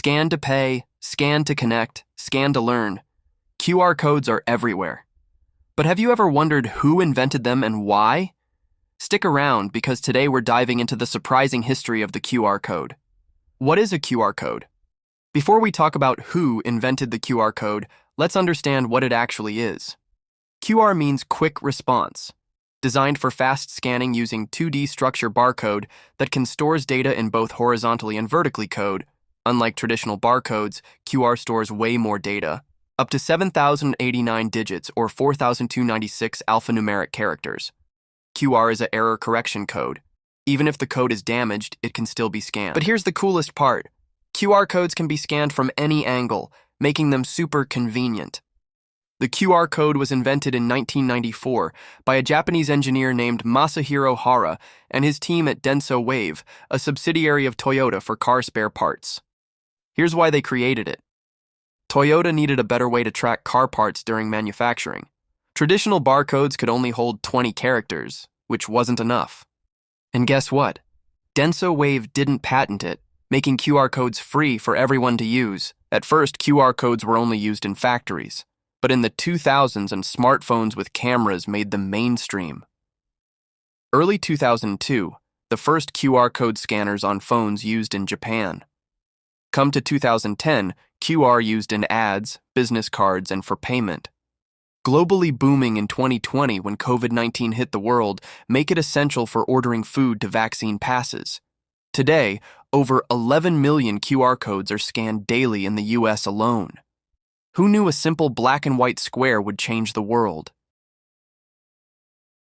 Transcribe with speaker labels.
Speaker 1: Scan to pay, scan to connect, scan to learn. QR codes are everywhere. But have you ever wondered who invented them and why? Stick around because today we're diving into the surprising history of the QR code. What is a QR code? Before we talk about who invented the QR code, let's understand what it actually is. QR means quick response, designed for fast scanning using 2D structure barcode that can stores data in both horizontally and vertically code. Unlike traditional barcodes, QR stores way more data, up to 7,089 digits or 4,296 alphanumeric characters. QR is an error correction code. Even if the code is damaged, it can still be scanned. But here's the coolest part. QR codes can be scanned from any angle, making them super convenient. The QR code was invented in 1994 by a Japanese engineer named Masahiro Hara and his team at Denso Wave, a subsidiary of Toyota for car spare parts. Here's why they created it. Toyota needed a better way to track car parts during manufacturing. Traditional barcodes could only hold 20 characters, which wasn't enough. And guess what? Denso Wave didn't patent it, making QR codes free for everyone to use. At first, QR codes were only used in factories, but in the 2000s and smartphones with cameras made them mainstream. Early 2002, the first QR code scanners on phones used in Japan. Come to 2010, QR used in ads, business cards, and for payment. Globally booming in 2020 when COVID-19 hit the world, make it essential for ordering food to vaccine passes. Today, over 11 million QR codes are scanned daily in the US alone. Who knew a simple black and white square would change the world?